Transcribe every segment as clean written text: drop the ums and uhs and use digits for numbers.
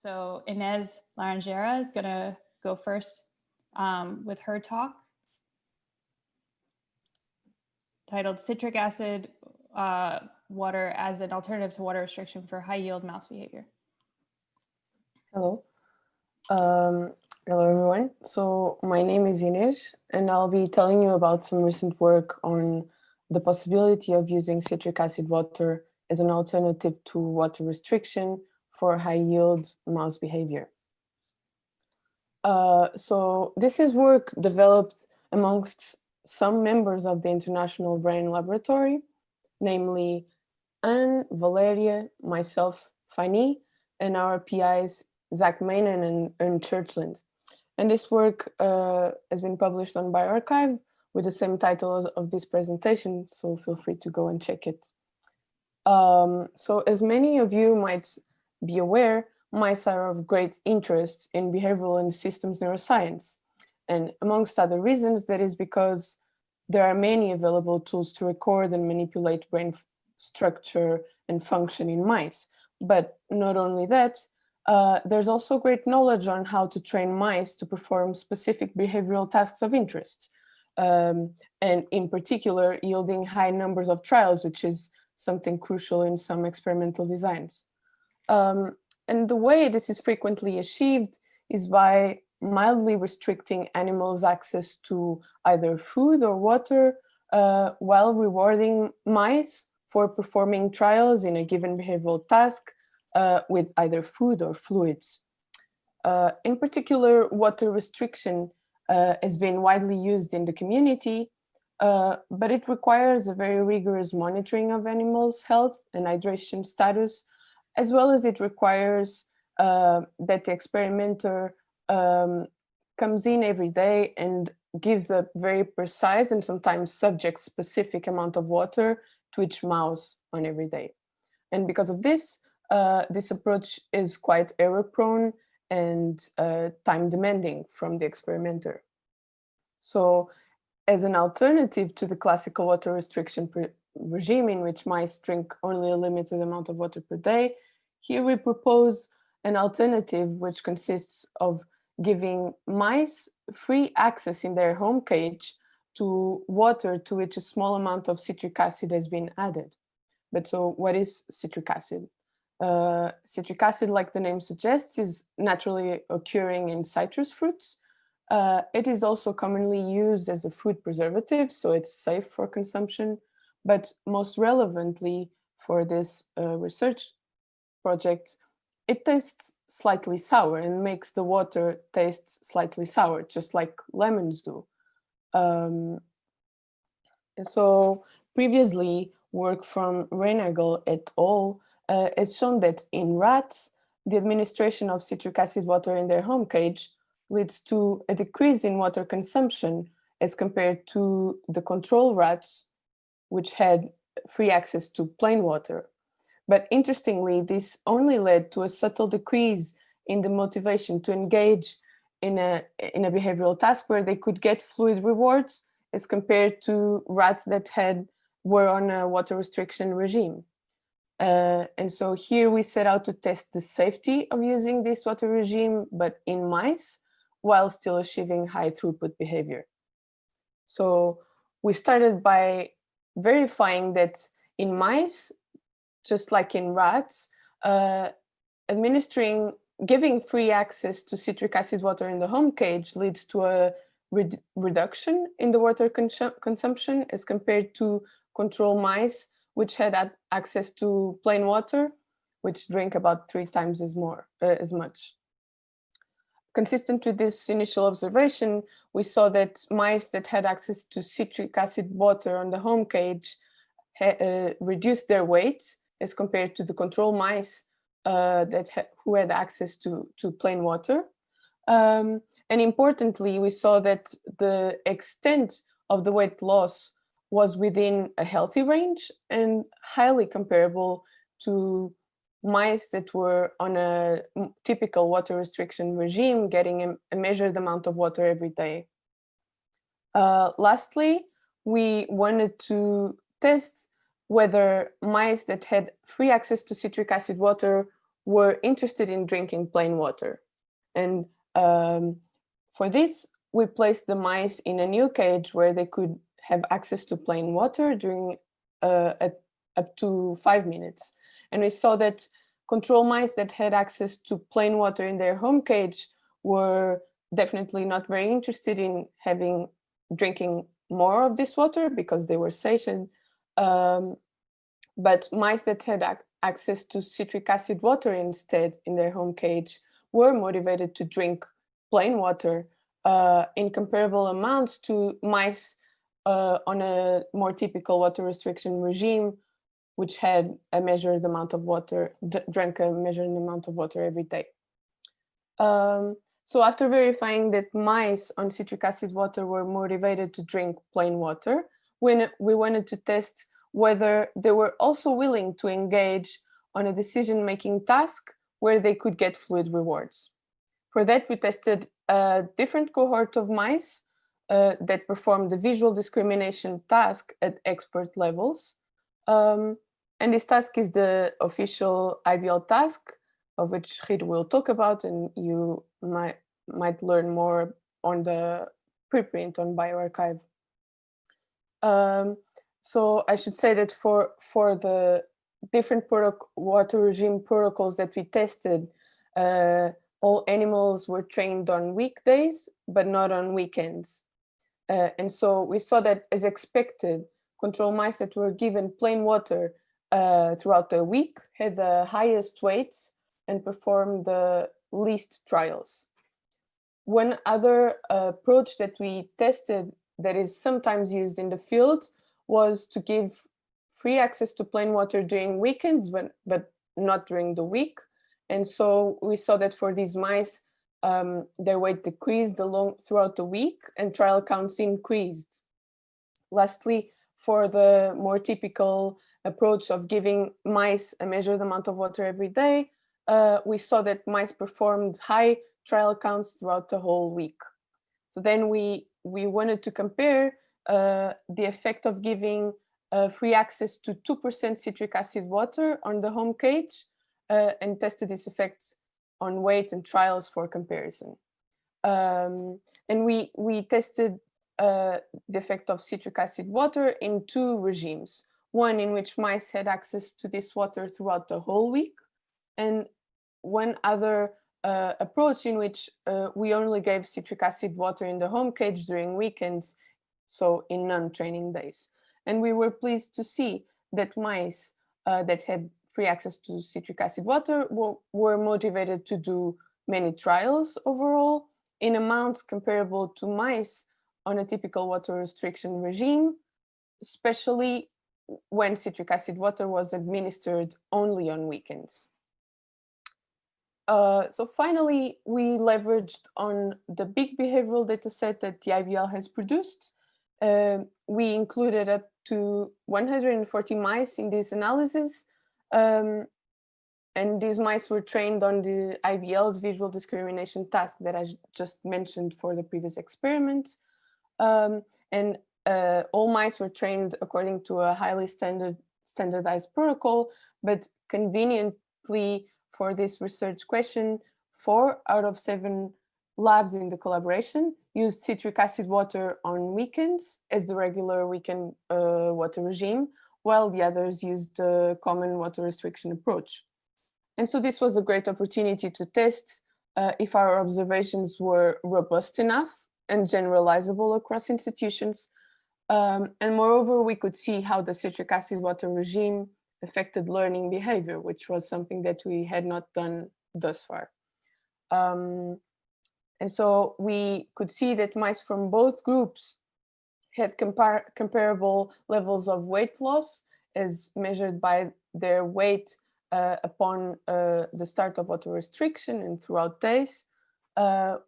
So Inês Laranjeira is going to go first with her talk titled Citric Acid Water as an Alternative to Water Restriction for High Yield Mouse Behavior. Hello. Hello, everyone. So my name is Inês, and I'll be telling you about some recent work on the possibility of using citric acid water as an alternative to water restriction for high-yield mouse behavior. So this is work developed amongst some members of the International Brain Laboratory, namely Anne, Valeria, myself, Fanny, and our PIs, Zach Mainen and Churchland. And this work has been published on bioRxiv with the same title of this presentation, so feel free to go and check it. So as many of you might be aware, mice are of great interest in behavioral and systems neuroscience. And amongst other reasons, that is because there are many available tools to record and manipulate brain structure and function in mice. But not only that, there's also great knowledge on how to train mice to perform specific behavioral tasks of interest. And in particular, yielding high numbers of trials, which is something crucial in some experimental designs. And the way this is frequently achieved is by mildly restricting animals' access to either food or water while rewarding mice for performing trials in a given behavioral task with either food or fluids. In particular, water restriction has been widely used in the community, but it requires a very rigorous monitoring of animals' health and hydration status, as well as it requires that the experimenter comes in every day and gives a very precise and sometimes subject-specific amount of water to each mouse on every day. And because of this, this approach is quite error-prone and time-demanding from the experimenter. So as an alternative to the classical water restriction regime in which mice drink only a limited amount of water per day, here we propose an alternative which consists of giving mice free access in their home cage to water to which a small amount of citric acid has been added. But so what is citric acid? Citric acid, like the name suggests, is naturally occurring in citrus fruits. It is also commonly used as a food preservative, so it's safe for consumption. But most relevantly for this research project, it tastes slightly sour and makes the water taste slightly sour, just like lemons do. And so previously, work from Reinagel et al. Has shown that in rats, the administration of citric acid water in their home cage leads to a decrease in water consumption as compared to the control rats, which had free access to plain water. But interestingly, this only led to a subtle decrease in the motivation to engage in a behavioral task where they could get fluid rewards as compared to rats that were on a water restriction regime. And so here we set out to test the safety of using this water regime, but in mice, while still achieving high throughput behavior. So we started by verifying that in mice, just like in rats, giving free access to citric acid water in the home cage leads to a reduction in the water consumption as compared to control mice, which had access to plain water, which drink about 3 times as much. Consistent with this initial observation, we saw that mice that had access to citric acid water on the home cage reduced their weight as compared to the control mice who had access to plain water. And importantly, we saw that the extent of the weight loss was within a healthy range and highly comparable to mice that were on a typical water restriction regime, getting a measured amount of water every day. Lastly, we wanted to test whether mice that had free access to citric acid water were interested in drinking plain water. And for this, we placed the mice in a new cage where they could have access to plain water during up to 5 minutes. And we saw that control mice that had access to plain water in their home cage were definitely not very interested in drinking more of this water because they were satiated. But mice that had access to citric acid water instead in their home cage were motivated to drink plain water in comparable amounts to mice on a more typical water restriction regime, which had a measured amount of water, drank a measured amount of water every day. So after verifying that mice on citric acid water were motivated to drink plain water, when we wanted to test whether they were also willing to engage on a decision-making task where they could get fluid rewards. For that, we tested a different cohort of mice that performed the visual discrimination task at expert levels. And this task is the official IBL task, of which Xiqin will talk about, and you might learn more on the preprint on bioRxiv. So I should say that for the different water regime protocols that we tested, all animals were trained on weekdays, but not on weekends. And so we saw that, as expected, control mice that were given plain water throughout the week had the highest weights and performed the least trials. One other approach that we tested that is sometimes used in the field was to give free access to plain water during weekends, but not during the week. And so we saw that for these mice, their weight decreased throughout the week and trial counts increased. Lastly, for the more typical approach of giving mice a measured amount of water every day, we saw that mice performed high trial counts throughout the whole week. So then we wanted to compare the effect of giving free access to 2% citric acid water on the home cage and tested its effects on weight and trials for comparison. And we tested the effect of citric acid water in two regimes. One in which mice had access to this water throughout the whole week, and one other approach in which we only gave citric acid water in the home cage during weekends, so in non-training days. And we were pleased to see that mice that had free access to citric acid water were motivated to do many trials overall in amounts comparable to mice on a typical water restriction regime, especially when citric acid water was administered only on weekends. So finally, we leveraged on the big behavioral data set that the IBL has produced. We included up to 140 mice in this analysis. And these mice were trained on the IBL's visual discrimination task that I just mentioned for the previous experiment. And all mice were trained according to a highly standardized protocol, but conveniently for this research question, 4 out of 7 labs in the collaboration used citric acid water on weekends as the regular weekend water regime, while the others used the common water restriction approach. And so this was a great opportunity to test if our observations were robust enough and generalizable across institutions. And moreover, we could see how the citric acid water regime affected learning behavior, which was something that we had not done thus far. And so we could see that mice from both groups had comparable levels of weight loss as measured by their weight upon the start of water restriction and throughout days.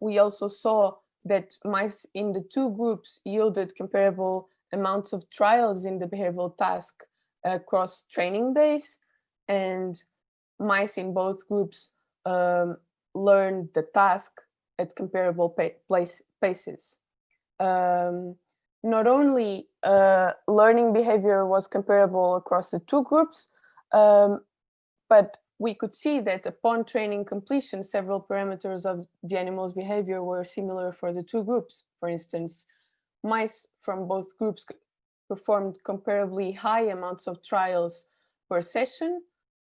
We also saw that mice in the two groups yielded comparable amounts of trials in the behavioral task across training days, and mice in both groups learned the task at comparable paces. Not only learning behavior was comparable across the two groups, but we could see that upon training completion, several parameters of the animal's behavior were similar for the two groups. For instance, mice from both groups performed comparably high amounts of trials per session,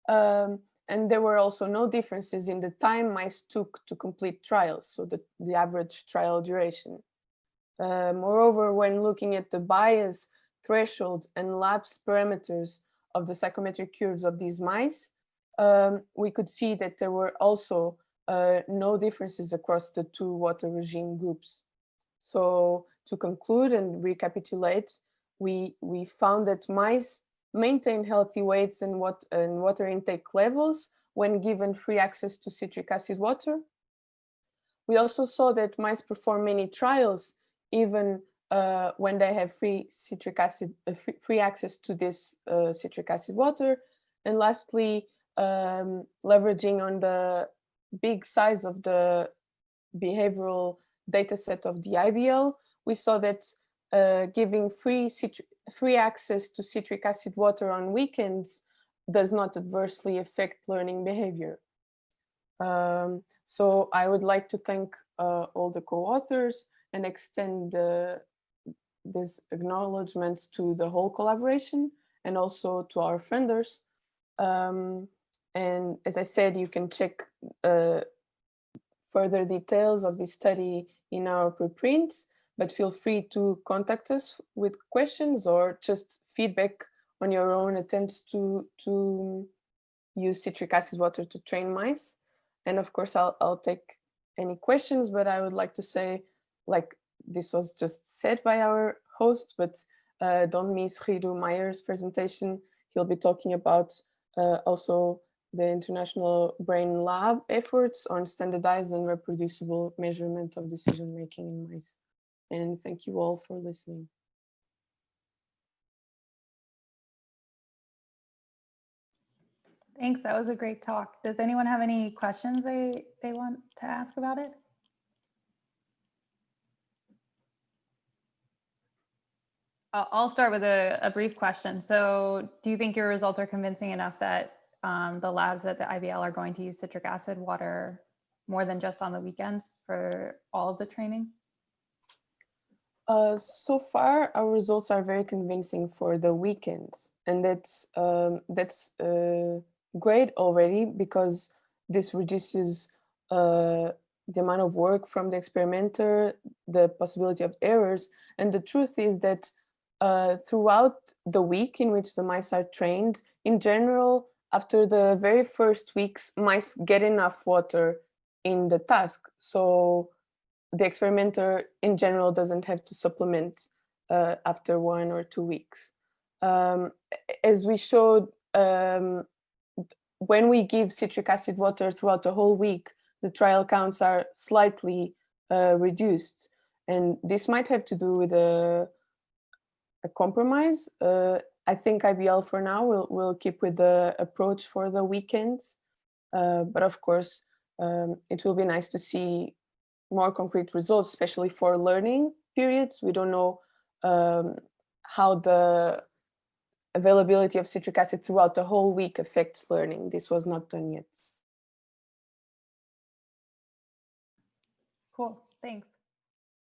and there were also no differences in the time mice took to complete trials, so the average trial duration. Moreover, when looking at the bias, threshold, and lapse parameters of the psychometric curves of these mice, we could see that there were also no differences across the two water regime groups. So to conclude and recapitulate, we found that mice maintain healthy weights and water intake levels when given free access to citric acid water. We also saw that mice perform many trials even when they have free access to this citric acid water. And lastly, leveraging on the big size of the behavioral data set of the IBL, we saw that giving free access to citric acid water on weekends does not adversely affect learning behavior. So I would like to thank all the co-authors and extend these acknowledgements to the whole collaboration and also to our funders. And as I said, you can check further details of this study in our preprints, but feel free to contact us with questions or just feedback on your own attempts to use citric acid water to train mice. And of course, I'll take any questions, but I would like to say, like this was just said by our host, but don't miss Guido Meyer's presentation. He'll be talking about also the International Brain Lab efforts on standardized and reproducible measurement of decision-making in mice. And thank you all for listening. Thanks, that was a great talk. Does anyone have any questions they want to ask about it? I'll start with a brief question. So do you think your results are convincing enough that the labs at the IBL are going to use citric acid water more than just on the weekends for all of the training? So far, our results are very convincing for the weekends, and that's great already, because this reduces the amount of work from the experimenter, the possibility of errors, and the truth is that throughout the week in which the mice are trained, in general, after the very first weeks, mice get enough water in the task. So the experimenter in general doesn't have to supplement after 1 or 2 weeks. As we showed, when we give citric acid water throughout the whole week, the trial counts are slightly reduced. And this might have to do with a compromise. I think IBL for now will keep with the approach for the weekends. But of course, it will be nice to see more concrete results, especially for learning periods. We don't know how the availability of citric acid throughout the whole week affects learning. This was not done yet. Cool, thanks.